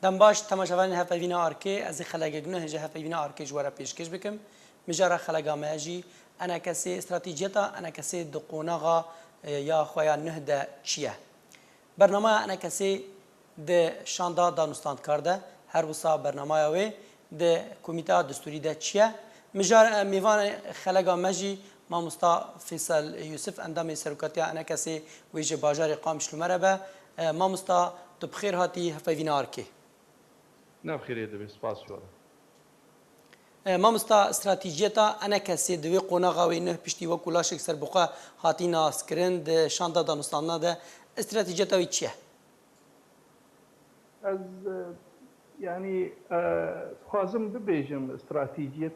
دم باش تماشاوان هفوینا آرکی از خلاقه گناه جه هفوینا آرکی جوارا پیشکش بکم مجارا خلاقه ماجی انا کسی استراتیجیتا انا کسی دقوناغا یا خویا نهده چیه برنامه انا کسی ده شاندا دانستاند کرده هر وسا برنامه وی ده کمیته دستوری ده چیه مجار میوان خلاقه ماجی ما مستا فیصل یوسف اندام سرکاتیا انا کسی ویژه باجار قام شلومره به ما مستا تو بخیر هاتی هفوینا آرکی نبخیر دبی سپاس شوره مامستا استراتیجیتا انا کسی دوی قوناغا و نه پشتی و کلاشک سر بخوا هاتی ناسکرین ده شاندا دانستانه ده استراتیجیتا وی چیه؟ از يعني خوازم ببيجم استراتيجية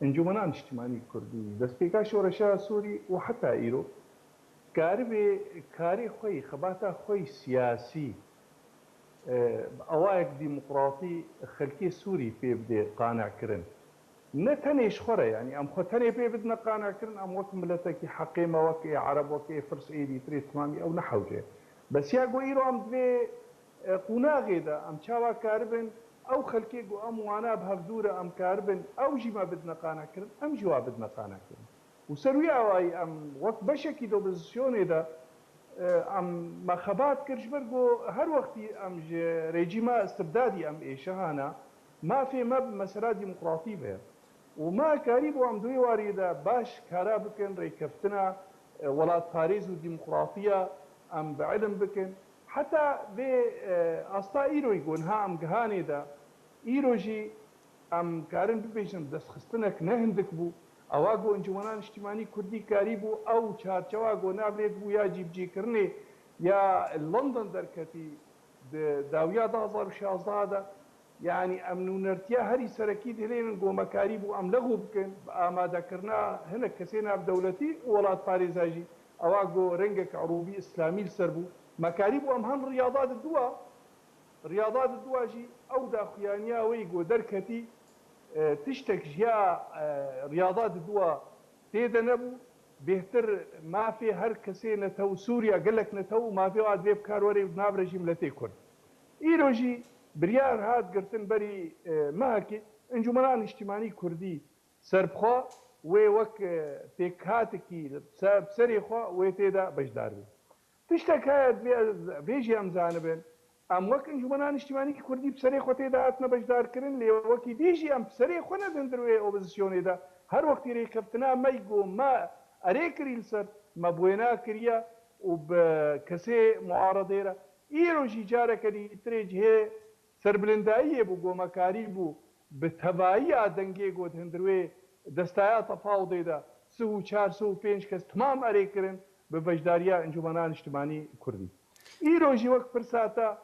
انجمنان اجتماعي كردي بس بيكاش ورشا سوري وحتى ايرو كاري خوي خباتا خوي سياسي اوائك ديمقراطي خلكي سوري في بدي قانع كرن نتنيش خورا يعني ام خوتني في بدنا قانع كرن ام وك ملتك حقيمه وك عرب وك فرس ايدي تريد تمامي او نحوجه بس يا غيرو ام دبي قناغي دا ام تشاوا كاربن او خلكي جو ام وانا بهفدوره ام كاربن او جي ما بدنا قانع كرن ام جوا بدنا قانع كرن وسروي اواي ام وقت بشكي دو بوزيسيوني دا ام مخابات كرجبرجو هر وقتي ام ريجيما استبدادي ام ايشهانا ما في مب مسألة ديمقراطية بها وما كاريبو ام دوي واريدا باش كارا بكن ريكفتنا ولا باريس وديمقراطية ام بعلم بكن حتى في استا ايرو يقول ها ام جهاني دا ايروجي ام كارن بيشن دس خستنك نهندك بو اواغو انجمنان اجتماعي كردي كاريبو او چارچواغو نابليت بو يا جيب جي كرني يا لندن دركتي داويا 2016 يعني امنو نرتيا هري سركي دهلين جو مكاريبو ام لغو بكن اماده كرنا هنا كسينا بدولتي ولات باريزاجي اواغو رنجك عروبي اسلامي السربو مكاريبو ام هن رياضات الدوا جي او داخيانيا ويغو دركتي تشتك جيا رياضات الدوا تيدا نبو بهتر ما في هر كسي نتو سوريا قال لك نتو ما في واحد بيب كاروري ونابرجي ملتي كرد ايروجي بريار هاد قرتن بري ماكي انجمنان اجتماعي كردي سربخوا وك بيكاتكي بسري خوا ويتيدا بجداربي تشتك هاد بيجي ام زانبن ام وك انجمنان اجتماعي كردي بسري خوا تيدا هاتنا بجدار كرن لي وكي ديجي ام بسري خوا ندندروي اوبوزيسيوني دا هر وقت ريكفتنا ما يقو ما اريكري لسر ما بوينا كريا وبكسي معارضيرا ايروجي جارك دي تريج هي سربلندائيه بو مكاري بو بتبعيه دنگي گود هندروي دستايا تفاوضي دا سو 4 سو 5 كس تمام اريكرن بوجداريا انجمنان اجتماعي كردي ايروجي وقت فرساتا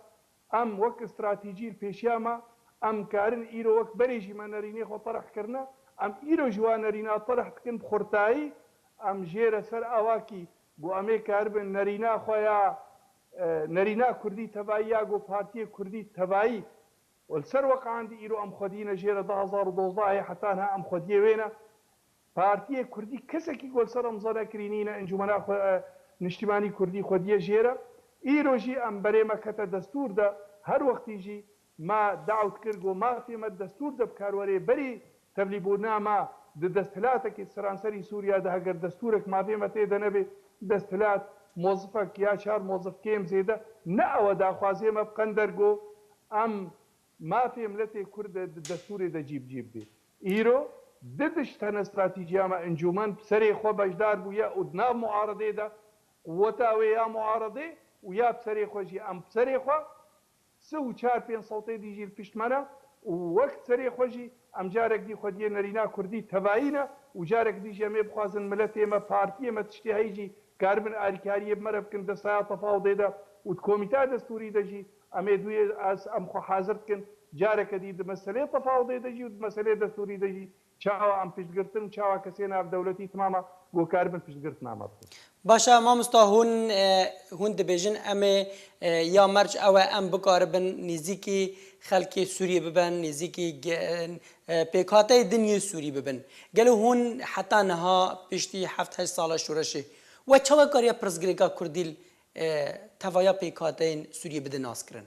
ام وقت استراتيجي البيشياما ام كارن ايرو وقت بريجي ما نريني خو طرح كرنا ام ايرو جوان رينا طرح تكن بخورتاي ام جير سر اواكي بو امي كاربن نرينا خويا نرينا كردي تبعي جو بارتي كردي تبعي والسر وقع عندي ايرو ام خدينا جير 2012 حتى انها ام خديه وينا بارتي كردي كسكي قول سر مزانا كرينينا انجمنا نجتماني كردي خديه جيره ايرو جي ام بريما كتا دستور دا هر وقت يجي ما دعوت كرجو ما في ما الدستور ده بكاروري بري تبليبونا ما دستلاتك سرانسري سوريا ده اگر دستورك ما في متى ده نبي دستلات موظفك يا شهر موظف كيم زيده نا او دا خوازي ما بقندرجو ام ما في ملتي كرد الدستور ده جيب بي ايرو ددش تن استراتيجيه ما انجومان بسري خو بجدار بو يا ودنا معارضه ده قوتا ويا معارضه ويا بسري خوجي ام بسري خو سو 4 5 صوتي ديجي البشتمنه ووقت سري خوجي ام جارك دي خديه نرينا كردي تباينا وجارك دي جميع بخازن ملتي ما بارتي ما تشتي هيجي كاربن اركاريه بمرب كن دسايا تفاوض ده والكوميتا دستوري دجي ام دوي اس ام خو حاضر كن جارك دي مساله تفاوض دجي ومساله دستوري دجي چاوا ام پشتگرتن چاوا کسینا دولتی تماما گو کاربن پشتگرتنا ما باشا ما مستا هون دبیجن ام یا مرج او ام بکاربن نزیکی خلک سوریه ببن نزیکی پیکاته دنیا سوریه ببن گلو هون حتی نها پشتی 7 سال شورشه و چوا کاریا پرزگریگا کردیل توایا پیکاته سوریه بده ناس کرن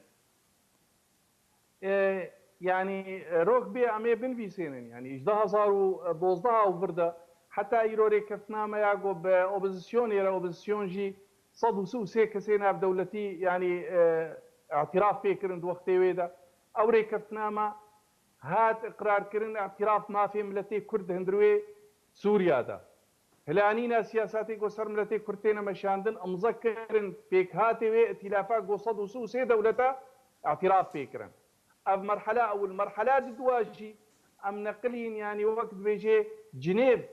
يعني روك بي امي بنفيسينن يعني اجدها صاروا بوزدها وفردا حتى يروري كفتنامه ياقو باوبوزيسيون يرى اوبوزيسيون جي صدو سو سيك سينا بدولتي يعني اعتراف فكرن وقتي ويدا او ري كفتنامه هات اقرار كرن اعتراف ما في ملتي كرد هندروي سوريا دا هلانينا سياساتي جو سر ملتي كرتينا مشاندن امذكرن بيك هاتي وي ائتلافا جو صدو سو سي دولتا اعتراف فكرن اف مرحله اول مرحله دواجي ام نقلين يعني وقت بيجي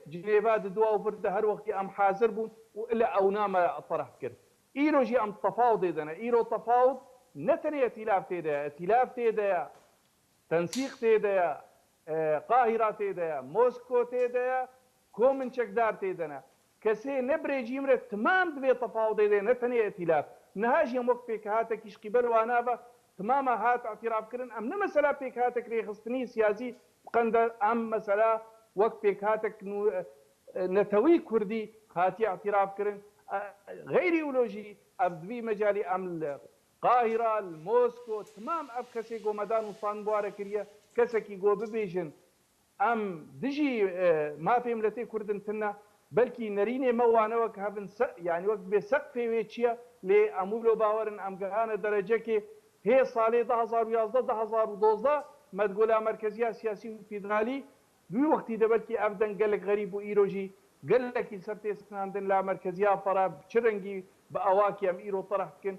جنيفا دوا وفرد هر وقت ام حاضر بون والا او نام طرح فكر ايرو جي ام تفاوض دنا ايرو تفاوض نتني ائتلاف تيدا تنسيق تيدا قاهره تيدا موسكو تيدا كومن شكدار تيدنا كسي نبري جيمرة تمام دبي تفاوض دي نتني ائتلاف نهاجي وقت بيك هاتك يش قبل وانابا تماما هات اعتراف كرن ام مسألة بيك هاتك ريخستني سياسي قندر ام مسألة وقت بيك هاتك نتوي كردي هاتي اعتراف كرن غير ايولوجي ابدبي مجالي ام القاهرة الموسكو تمام اب كسي جو مدان وصان بوارا كريا كسكي جو ببيجن ام دجي ما في ملتي كردن تنا بلكي نريني موانا وك هافن يعني وقت بسقفي ويتشيا لامولو باورن ام جهانا درجه كي هي صالي 2011 2012 ما تقولها مركزيه سياسي فيدرالي دوي وقتي دبلكي ابدن قال لك غريب وايروجي قال لك يسرتي سناندن لا مركزيه فرا بشرنجي باواكي ام ايرو طرح كن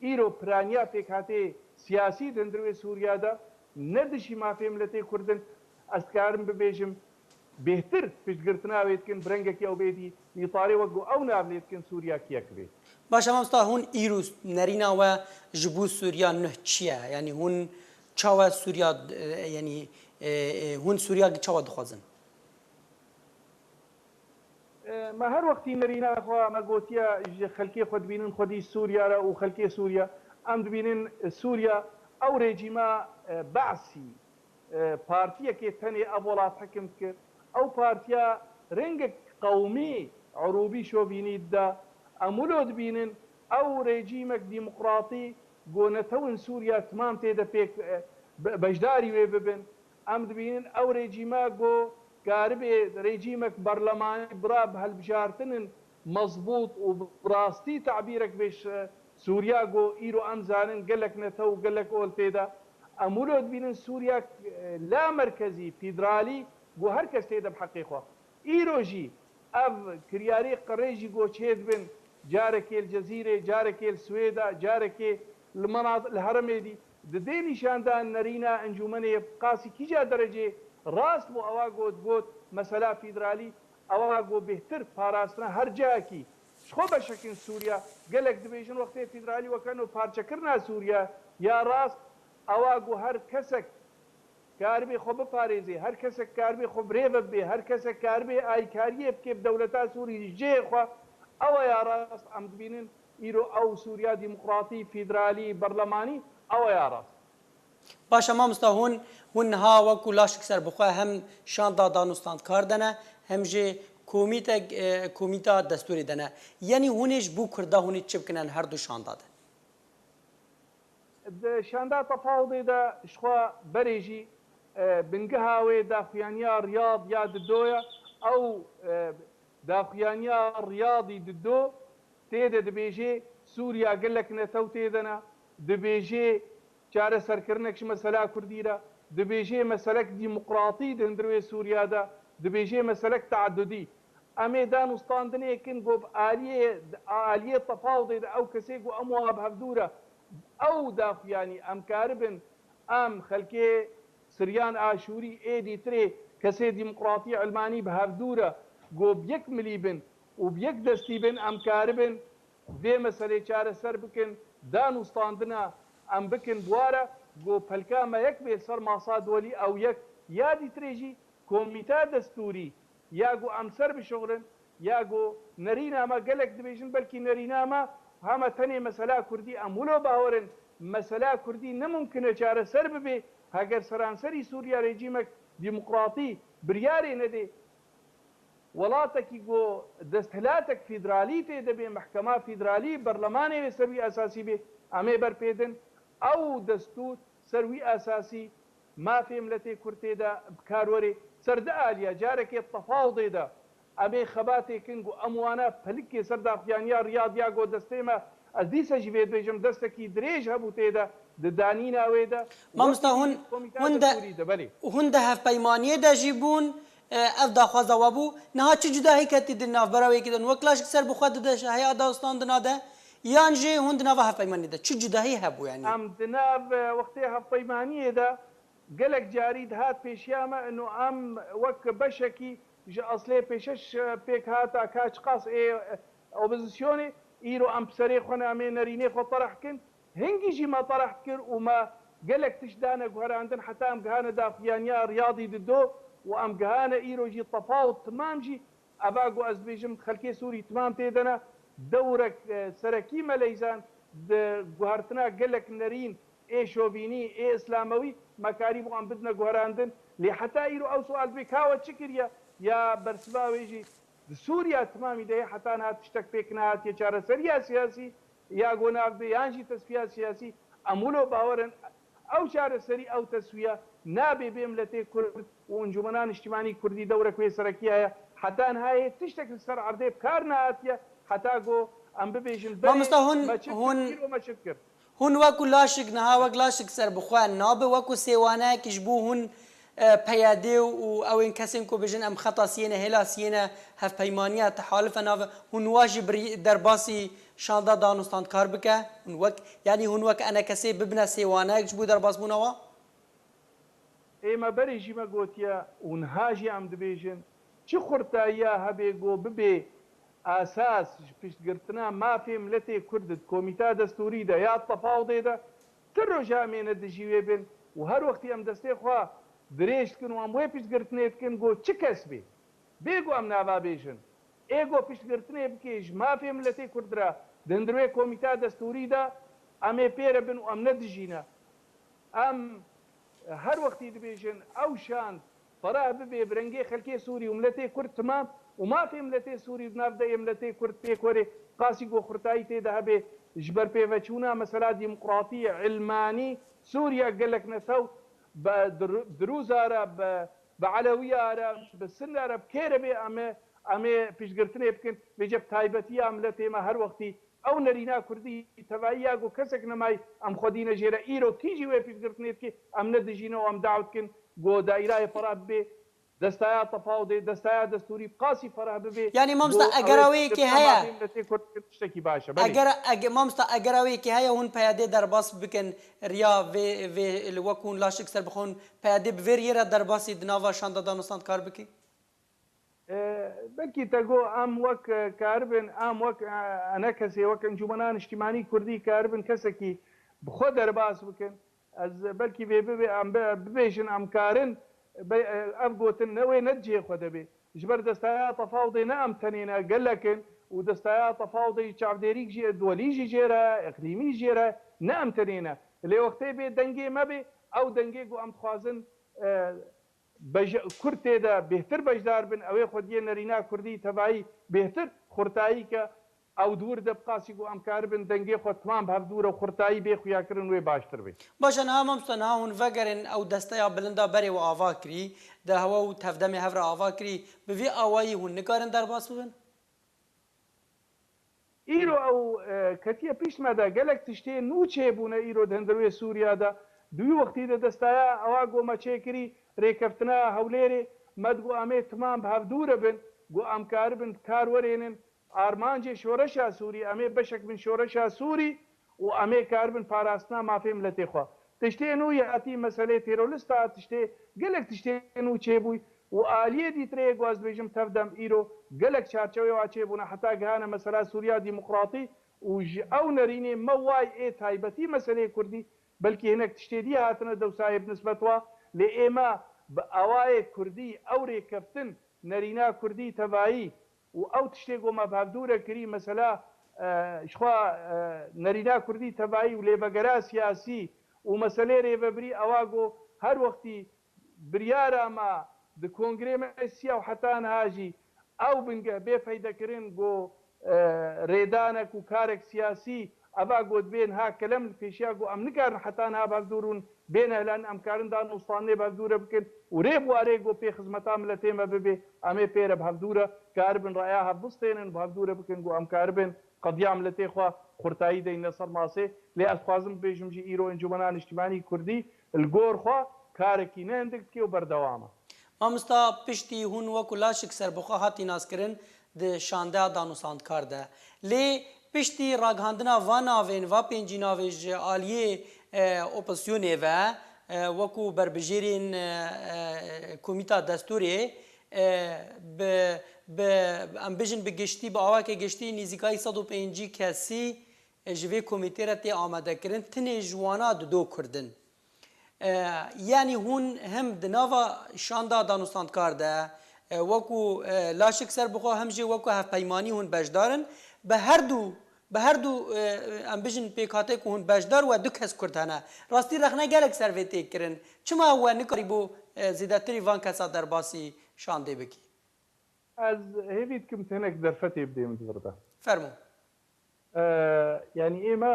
ايرو برانيا فيك هاتي سياسي دندروي سوريا دا ندشي ما في ملتي كردن استكارم ببيجم بهتر فشقرتنا ويتكن برنجك او بيتي يطاري وقو او نابليتكن سوريا كيك بيت باشا مامستا هون ایروس نرینا و جبو سوریا نه چیه یعنی هون چاوا سوریا یعنی هون سوریا چاوا دخوازن ما هر وقتی نرینا خو ما گوتیا خلکی خود بینن خودی سوریا را و خلکی سوریا ام بینن سوریا او رژیما بعثی بارتیا که تنی ابولات حکم کرد او بارتیا رنگ قومی عروبی شو بینید دا امولود بینن او رژیمك ديمقراطي قونتون سوريا تمام تيدا بيك بجداري ويببن ام دبينن او رژیما قو قاربي رژیمك برلماني براب هالبشارتن مضبوط وبراستي تعبيرك بيش سوريا قو ايرو امزانن قالك نتو قالك اول تيدا امولود بينن سوريا لا مركزي فيدرالي قو هركز تيدا بحقيقه ايروجي اف كرياري قريجي قو تشيد بن جارك الجزيره جارك السويدا جارك المناطق الهرمي دي دديني شاندان نرينا انجمني قاسي كيجا درجه راس مو اواغو تقول مساله فيدرالي اواغو بهتر باراسنا هر جاكي شخو بشكل سوريا قالك دبيجن وقت فيدرالي وكانوا بارشكرنا سوريا يا راس اواغو هر كسك كاربي خو باريزي هر كسك كاربي خو بريف بي هر كسك كاربي اي كاريه بكيف دولتا سوري جي خو او يا راس ام دبينن ايرو او سوريا ديمقراطي فيدرالي برلماني او يا راس باشا مامستا هون ها وكو لاشك سر بخوا هم شاندا دانوستان كاردنا هم جي كوميتا دستوري دنا يعني هونيش بو كردا هوني تشبكنن هر دو شاندا ده شاندا تفاوضي دا شخوا بريجي بنقهاوي داخيانيا رياض يا ددويا او داخيانيا رياضي ددو تيدا دبيجي سوريا قال لك نتو تيدنا دبيجي چاره سرکرنکش مسئله کردی را دبیجه مسئله ديمقراطي دندروي سوريا دا دبيجه مسئله تعددي امیدان استاندنه کن گوب آلیه تفاوضی دا او کسی گو امواب هفدورا او داخ يعني ام كاربن ام خلكي سريان آشوري ايدي تري كسي ديمقراطي علماني بهفدورا گو بيك مليبن وبيك دستيبن ام كاربن في مسألة چاره سر بكن دان استاندنا ام بكن بوارا گو پلکا ما یک به سر ماساد ولی او یک یادی تریجی کمیته دستوری یا گو ام سر بشغلن یا گو نرینا ما قالك دبيجن بلكي نرینا ما هما تاني مسألة كردي امولو باورن مسألة كردي نممكن چاره سر ببي هاگر سرانسري سوريا رژیمك ديمقراطي برياري ندي ولاتك جو دستهلاتك فيدرالي تيدا بي محكمة فيدرالي برلماني بسوي اساسي بي امي بر بيدن او دستور سەروی ئاساسی مافێ ملەتێ کورتێدا بکاروەرێ سەردە ئالیا جارێکێ تەفاوضێدا ئەبێ خەباتێکن و ئەموانە پەلکێ سەرداخیانیا ڕیادیا گۆ دەستێمە ئەس دیسەژی بێت بێژم دەستێکی درێژ هەبوو تێدا ددانی ناوێدا مامۆستا هون دە هەفپەیمانیەدا ژی بوون ئەف داخوازەوە بوو نەها چ جوداهی کەتی د ناوبەراوێکی دن وەک لاشک سەر بخوا دەدەش هەیە داستان دنادە یان ژێ هون دناوە هەفپەیمانیدا چ جوداهی هەبوو یانی ئەم دناو وەختێ هەفپەیمانیەدا گەلک جارید هات پێشیامە ئەنو ئەم وەک بەشێکی ji eslê pêşeş pêk hata kaç qas opozîsyonê îro em serê xwe amê nerînê xwe tereh kin hingî jî me tereh kir û me gelek tiş dane guherandin heta em gihane daxuyaniya riyadî di do û em gihane îro jî tefawut timam jî eva got ez bêjim xelkê Sûrî timam tê dene dewrek serekî meleyzan di guhertina gelek nerîn ê şovînî ê îslamewî mekarî bû em bidine guherandin lê heta îro ew sual bê kawe çi kiriye یا بەرسباوێژی سووریا تمامی دەیە حتا هات شتێک پێک نهاتیە چارەسەریە سیاسی یا گۆناغدە یانژی تەسویا سیاسی ئەمولۆ باوەرن ئەو چارەسەری ئەو تەسویە نابێ بێم لە تێ کورد و ئەنجومەنان نیشتیمانی کوردی دەورە کوێ سەرەکیایە حتا هەیە تشتێک سەر عەردێ بکار نهاتیە حتا گۆ ئەم ببێژن مەچت کرد هون وەکو لاشک نەها وەک لاشک سەر بخوان نابێ وەکو سێوانەیەکیش بوو هون پیاده و او این کسی کو بجن ام خطا سینه هلا سینه هف پیمانیه تحالف ناو هون واجب در باسی شاندا دانستان کار بکه هون وک یعنی هون وک انا کسی ببنه سیوانه جبو در باس بونوا ایما بری جیما گوتیا اون هاجی ام دبیجن چی خورتایا هبه گو ببه اساس پیشگرتنا ما فی ملت کرد کمیته دستوری ده یا تفاوض ده تر جامعه دجیوی بن و هر وقتی ام دسته خوا درێژ کن و ئەم وێ پیشگرتنێتکن گۆ چ کەس بێ بێگو ئەم ناوا بێژن ئێگۆ پیشگرتنێ بکەیش مافێ ملەتێ کوردرا دەندروێ کۆمیتا دەستوریدا ئەمێ پێرە بن و ئەم نەدژینە ئەم هەر وەختی دەبێژن ئەو شان فەرا ببێ برەنگێ خەلکێ سووری و ملەتێ کورد تمام و مافێ ملەتێ سووری ناودەیە ملەتێ کورد پێکۆرێ قاسی گۆ خورتایی تێدا هەبێ ji ber pêveçûna mesela demokratî ilmanî Sûriya gelek nesew دروزاره به علویاره به سناره کره به امه پیشگرتنه بکن بجب تایبتی عملت ما هر وقتی او نرینا کردی توایی گو کسک نمای ام خودی نجیره ایرو تیجی و پیشگرتنه که ام ندجینه و ام دعوت کن گو دایره فراب به دستایا تفاوض دستایا دستوری قاسی فراب به یعنی مامستا اگراوی که هيا اگر مامستا اگراوی که هيا هون پیاده در باس بکن ریا و الوکون لاشک سر بخون پیاده بوریره در باسی دناوا شاندا دانستان کار بکی بلکی تگو ام وک کاربن ام وک انا کسی وک انجمنان اجتماعی کردی کاربن کسی کی بخود در باس بکن از بلکی به ام ببیشن ام کارن أبقوتن نوي نتجي خدبي جبر دستايا تفاوضي نعم تنينا قال لكن ودستايا تفاوضي شعب دولي جيرا إقليمي جيرا نعم تنينا اللي وقتي بي دنجي ما بي أو دنجي قو أم خوازن كرتي دا بهتر بجدار بن أو خدي نرينا كردي تبعي بهتر خرطائي كا او دور د بقاسی گو امکار بن دنگی خو تمام به دور و خرطایی به خو یاکرن و باشتر بی باشن ها ممستن ها هون وگرن او دسته بلندا بری و آوا کری ده هوا و تفدم هفر آوا کری به وی آوایی هون نکارن در باس ببن ایرو او کتیه پیش مده گلک تشتی نو چه بونه ایرو دهندروی سوریا ده دوی وقتی ده دسته اوا گو ما چه کری ریکفتنا هولیری مدگو امه تمام به دور بن گو امکار بن کار ورینن آرمانجی شورش سوری امی بشک من شورش سوری و امی کاربن پاراستنا مافی ملتی خوا تشتی نو یاتی مسئله تیرولستا تشتی گلک تشتی نو چه بوی و آلیه دی تری گواز بیجم تفدم ایرو گلک چارچوی واچه بونه حتی گهانه مسئله سوریا ديمقراطي و او نرینه موای ای تایبتی مسئله کردی بلکه هنک تشتی دی هاتنه دو صاحب نسبت وا لی ایما با اوای کردی او ریکفتن نرینا کردی تبایی و او تشتی گو ما بهدوره کری مثلا شخوا نرینا کردی تبایی و لیبگرا سیاسی و مسئله ریببری اواگو هر وقتی بریارا ما د کنگره مسیا و حتی نهاجی او بنگه بفیده کرن گو ریدانک و کارک سیاسی ئەبا گۆت بێن ها کەلەم پێشیا گۆ ئەم نکارن حتانها بەردورون بێنە لەن ئەمکارندان وستانێ بەردورە بکەن ورێ بوارێ گۆ پێ خزمەتام لە تێمە ببێ ئەمێ پێرە بەردورە کاربن ڕایا هەبستێنن بەردورە بکەن گۆ ئەمکاربن قەدیام لە تێخوا قورتایی دەینە سەر ماسێ لێ ئەسخوازم بێژمژی ئیرۆ ئەنجومەنان نیشتیمانی کوردی الگۆرخوا کارێکی نەندێک بکێ و بەردەوامە مامۆستا پشتی هون وەکو لاشک سەربەخوا هاتی ناسکردن di şandeya danûsandkar de lê piştî ragihandina van navên va pêncî navê ji aliyê opozisyonê ve wekû berbijêrên komîta destûrê em bijin bi giştî bi awakê giştî nîzîkayî 150 kesî ji vê komîtê re tê amadekirin tinê ji wana dido kirdin. Yani hûn hem di nava şanda danûsandkar de وەکو لاشک سەر بخوا هەم jê وەکو hevpeymanî hûn beşdarin bi her du em bijin pêkhatê ku hûn beşdar we du kes Kurd hene rastî rexne gelek ser vê tê kirin çima we nikarî bû zêdetirî van kesa derbasî şandê bikî ez hêvî dikim tenek derfetê bidê min virde fermû yani êma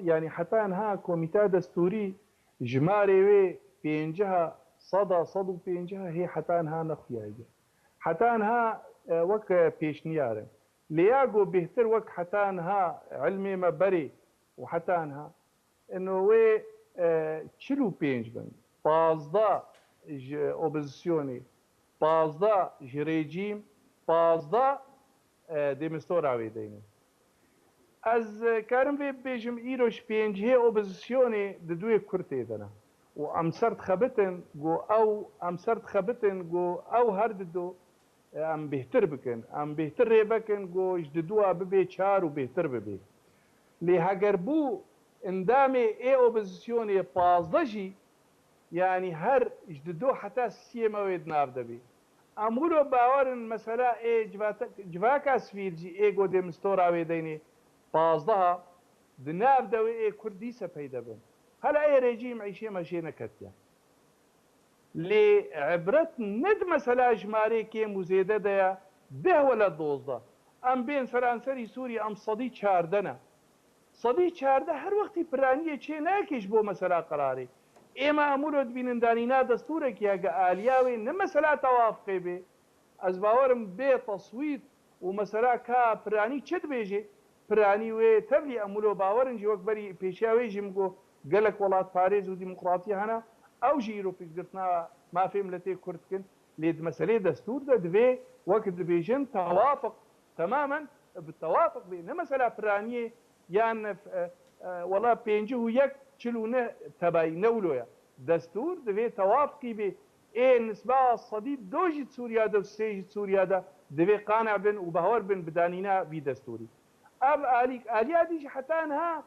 yani hetan ha komîta destûrî ji marê wê pênceha seda sed û pênceha hê hetan ha nexuyaye حتانها وەک پێشنیارن لێیاگۆ بهتر وەک حتانها علمێ مە بەرێ و حتانها ئەوێ 45 بن 15 ئۆپۆزیسیۆنێ 15 ji rejîm 15 demîstora dêne ez karim vê bêjim îro ji pêncihê opozîsyonê di duê Kurd têdene û em ser dixebitin got ew em ser dixebitin got ew her dido em bêhtir bikin em bêhtir rêvekin got ji diduwa bibe çar û bêhtir bibe lê heger bû endamê ê opozîsyonê 15 jî yani her ji dido heta siyêm ew ê di nav de bê em hûro bawerin mesela ê civaka svîr jî ê got demîstora wê deynê 15 di nav de wê ê Kurd dîse peyda bin هلا اي ريجيم عيشي ماشي نكتيا لي عبرت ند مثلا جماري كي مزيده ديا ده ولا دوزده ام بين فرنسري سوريا ام صدي چاردنه صدي چارده هر وقتي برانيه چي ناكيش بو مثلا قراري اما امورد بين دانينا دستورك يا الياوي نه مثلا توافقي بي از باورم بي تصويت ومثلا كا براني چد بيجي براني وي تبلي امولو باورن جي وك بري بيشاوي جيمگو gelek welat parêz û demokratî hene ew jî îro pêşgirtina mafê miletê Kurd dikin lê di meselê destûr de divê wek dibêjin tewafuk temamen bi tewafuk bê ne mesela piraniyê yan wela pêncî û yek çil û ne tebayî newloya destûr divê tewafukî bê ê nisba sedî do jî Sûriya de sê jî Sûriya de divê qane bin û bawer bin bi danîna vî destûrî ev aliya dî jî heta niha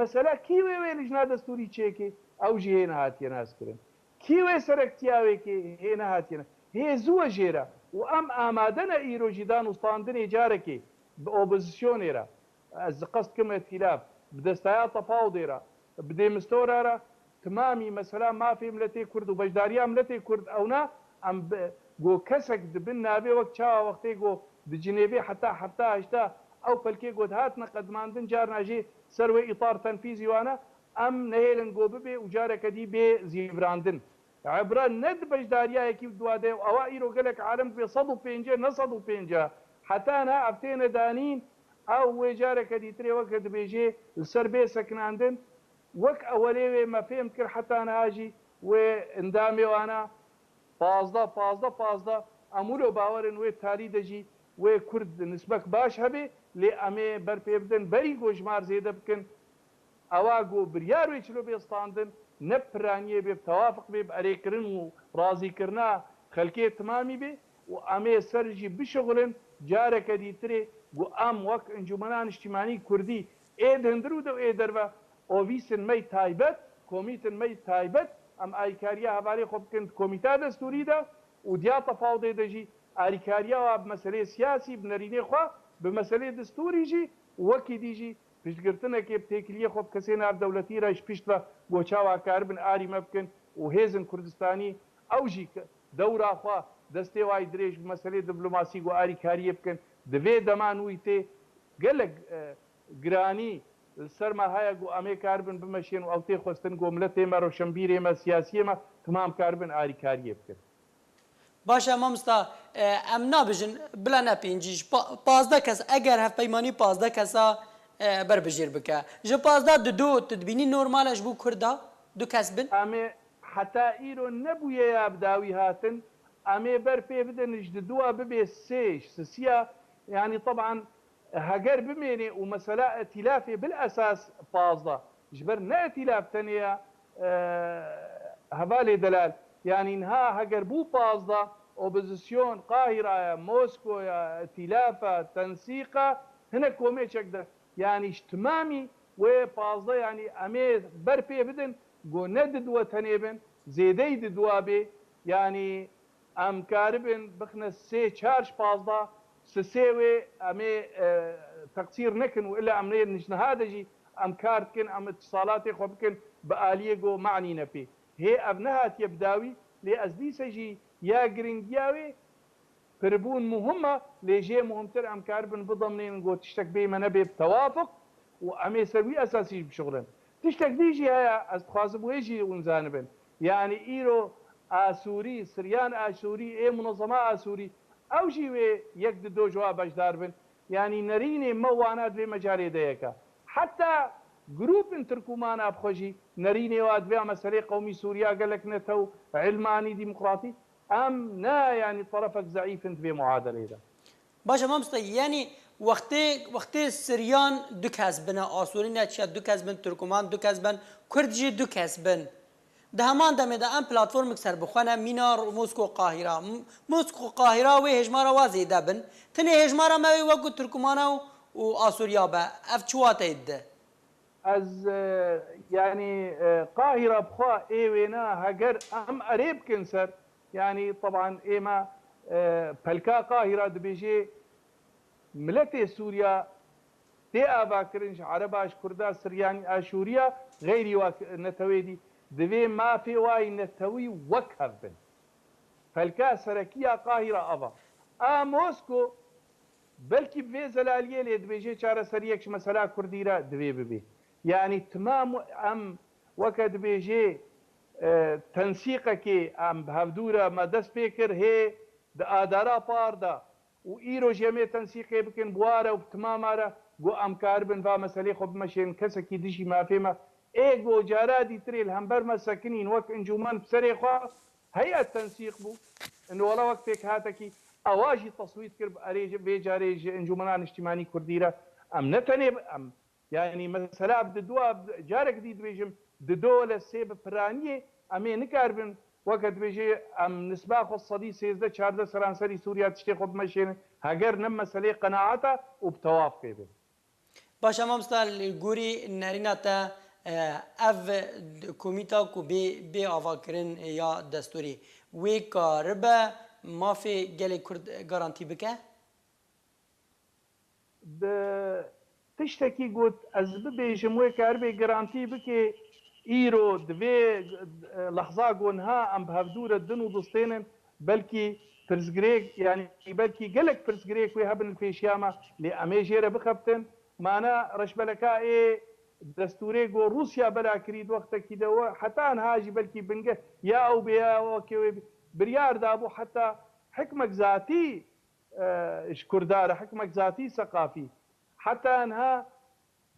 مثلا کیوێ وێ لیژنا دەستوری چێکێ ئەو ژی هێنە هاتیە ناسکردن کیوێ سەرەکتیاوێکێ هێنە هاتیەنە هێ زووە ژێرە و ئەم ئامادەنە ئیرۆژیدان وستاندنێ جارێکێ بە ئۆپۆزیسیۆنێرە ئەز قەست کەم ئەتیلاف بدەستایە تەپاو دێرە بدێمستۆرارە تمامی مەسەلا مافێ ملەتێ کورد و بەشداریە ملەتێ کورد ئەونا ئەم گۆ کەسێک دبن نابێ وەک چاوە وەختێ گۆ دجنێبێ حتا هەفتا هەشتا ئەو پەلکێ گۆت هاتنە قەدماندن جار ناژێ سەروێ ئیطار تەنفیزی وانە ئەم نەهێلن گۆ ببێ و جارێکە دی بێ زیڤراندن عبرە نەد بەشداریایەکی دوادێ و ئەوە ئیرۆ گەلێک عالم بێ 150 نە 150 حتانە ئەفتێنە دانین ئەو وێ جارێکە دیترێ وەکە دەبێژێ لەسەر بێ سەکناندن وەک ئەوەلێوێ مەفێم کرد حتانەهاژی وێ ئەندامێوانە 15 ئەمورۆ باوەرن وێ تاری دەژی وێ کورد نسبەک باش هەبێ لێ ئەمێ بەرپێ بدن بەری گۆژمار زێدە بکەن ئەوا گۆ بریاروی چلۆ بێستاندن نەپرانیە بێ تەوافق بێ ئەرێکردن و ڕازیکردنا خەلکێ تمامی بێ و ئەمێ سەرژی بشغلن جارێکە دیترێ گو ئەم وەک ئەنجومەنان نیشتیمانی کوردی ئێ هەندر و دە ئێ دەربە ئۆڤیسن مەی تایبەت کۆمیتن مەی تایبەت ئەم ئایکاریە هەبارەی خۆ بکەن کۆمیتا دەستوریدا و دیا تەفاو دێ دەژی ئاریکاریاوە مەسەلەی سیاسی بنەرینێ خوا bi meselê destûrî jî wekî dî jî piştgirtinekê bi têkiliyê xwe bi kesê navdewletî re ji pişt ve goçawa karibin arî me bikin û hêzin Kurdistanî ew jî dewra xwe destê wayî dirêj bi meselê diplomasî got arîkariyê bikin di vê deman wî tê gelek giranî سەرما هەیە گو ئەمێ کار بن بمەشێن و ئەو تێ خۆستن گۆ ملەت ئێمە ڕۆشنبیر ئێمە سیاسی ئێمە تمام کار بن ئاریکاریە بکرد. باشە مامۆستا ئەم نابژن بلا نەپێنجیش 15 کەس ئەگەر هەفپەیمانی 15 کەسا بربژێر بکە ji 15 دو تدبینی نۆرمالەش بوو کوردا دو کەس بن ئەمێ حتا ئیرۆ نەبووە یا بداوی هاتن ئەمێ بەر پێ بدەنش دووە ببێ سێش سسیە يعني طبعا هەگەر بمێنێ و مەسەلا ئەتیلافێ بالئەساس 15 ژبەر نەئەتیلاف تەنەیە هەڤالێ دەلال يعني نها هەگەر بوو 15 ئۆپۆزیسیۆن قاهیرایە مۆسکۆیە ئەتیلافە تەنسیقە هەنە کۆمێکێکدە یانیش تمامی وێ 15 ینی ئەمێ بەر پێ بدن گۆ نەددووە تەنێ بن زێدەی ددووا بێ ینی ئەم کار بن بخنە سێ چارش 15 سێوێ ئەمێ تەقسیر نەکن و ئللا ئەمنێ نیشنەهادەژی ئەم کار بکەن ئەم اتصاڵاتی خۆ بکەن بە ئالیە گۆ معنی نەپێ هێ ئەv نەهاتیە بداوی لێ ئەس دیسەژی یا گرنگیاوێ پربوون مهمە لێژێ مهمتر ئەم کار بن بضەمنێن گۆ تشتێک بێمە نەبێ تەوافق و ئەمێ سەروی ئەساسیش بشغڵن تشتێک دیژی هەیە ئەس دخوازم وێژی ونزانە بن یعنی ئیرۆ ئاسووری سریان ئاسووری ئێ منەظەما ئاسووری ئەو ژیوێ یەک دۆ جواب بەشدار بن ینی نەرینێ مەوانە دوێ مەجارێ دەیەکە حتا گروپن ترکمانە بخۆژی نەرینێوا دوێ مەسەرەی قەومی سووریا گەلک نەتە و علمانی دیموکراتی ئەم نا ینی طرفك ضعیفن دوێ معادلەیدا باشە مامۆستا یعنی وەختێ سریان دو کەس بنە ئاسووری نەچە دو کەس بن تورکمان دو کەس بن کوردجی دو کەس بن ده هەمان دەمێدا ئەم پلاتفۆرمێک سەر بخوانە مینار مۆسکۆ قاهیرا مۆسکۆ قاهیرا وێ هێژمارە وازێ دەبن تنێ هێژمارە مەوێ وەکو تورکمانە و ئاسووریا بە ئەف چواتەی دە ئەز ینی قاهیرا بخوا ئێوێنە هەگەر ئەم ئەرێ بکەن سەر ینی طبعا ئێمە پەلکا قاهیرا دەبێژێ ملەتێ سووریا تێ ئاواکردنش عەرەباش کووردا سریانی ئاشووریا غەیری نەتەوێدی دەوێ مافێ وای نەتەوی وەک هەبن پەلکا سەرەکیە قاهیرا ئەڤە مۆسکۆ بەلکی بێ زەلالیە لێ دەبێژێ چارەسەریەکش مەسەلا کوردیرە دەوێ ببێ یعنی تمام ئەم وەکە دەبێژێ تەنسیقەکێ ئەم هەفتوورە مە دەست پێ کرد هێ ئادارا پاردا و ئیرۆژ ئەمێ تەنسیقێ بکەن بوارە و تمامارە گۆ ئەم کار بن با مەسەلەی خۆ بمەشێن کەسێکی دژی مافێمە ئێگۆ جارادی ترێل هەمبەرمە سەکنین وەک ئەنجومەن سەرێ خوا هەیە تەنسیق بوو وەڵا وەک پێک هاتەکی ئەواژی تەسویت کرد ئەرێژ بێجارێژ ئەنجومەنان نیشتیمانی کوردیرە ئەم نەتەنێ ئەم یعنی مەسەلا ددووە جارێک دی دوێژم ددۆ لە سێ بپرانیێ ئەمێ نکار بن وەکە دبێژێ ئەم نسبا خۆ سەدی سێزدە چاردە سەرانسەری سووریا تشتێ خۆ بمەشێنن هەگەر نەم مەسەلەی قەناعەتە و بتەواف پێ بن باشە مامۆستا گوری نەریناتە ئەv کۆمیتا ku bê avakirin ya destûrî wê karibe mafê gelê Kurd garantî bike? Tiştekî got ez bibêjim wê karibe garantî bike îro divê lehza gonha em bi hevdûre din û distênin belkî pirsgirêk yanî belkî gelek pirsgirêk wê hebin pêşiya me lê em ê jê re bixebtin mane reşbeleka ê دەستورێ گۆ رووسیا بەلا کرید وەختێکی دەوە حتان هاژی بەلکی بنگە یا ئەو بێەوەکەوێ بریاردا بوو حتا حکمەك ذاتی کوردارە حکمەك ذاتی سەقافی حتانها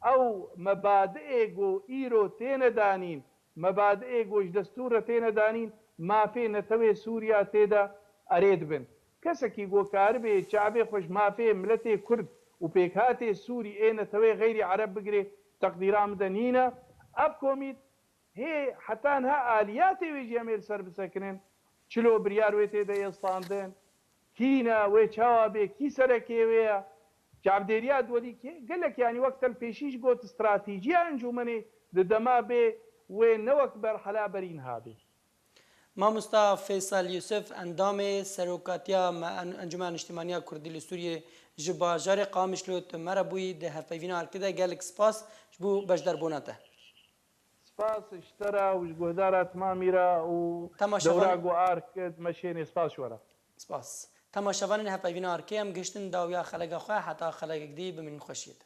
ئەو مەبادئێ گۆ ئیرۆ تێنەدانین مەبادئێ گۆش دەستورە تێنەدانین مافێ نەتەوێ سووریا تێدا ئەرێت بن کەسێکی گۆکار بێ چابێ خۆش مافێ ملەتێ کورد و پێکهاتێ سووری ئێ نەتەوێ غەیری عەرەب بگرێ تقديرام دنينا اب كوميد هي حتى انها الياتي ويجي امير سر بسكنين چلو بريار ويتي دا يستاندن كينا ويچاوابي كي سركي ويا جابديريا دولي كي قال لك يعني وقت البيشيش قوت استراتيجيه انجومني دما بي وين وقت برحلا برين هابي مامۆستا فیصل یوسف ئەندامێ سەرۆکاتیا ئەنجومەن نیشتیمانیا کوردی لە سووریێ ji bajarê Qamişlo tu mere bûyî di hevpeyvîna arkê de gelek spas ji bo beşdarbûna te. Spas ji te re û ji guhdara timamî re û dewra guhark meşênê spas ji we re. Spas. Temaşevanên hevpeyvîna arkê em gihiştin dawiya xelega xwe heta xelegek dî bi min xweşiyê de.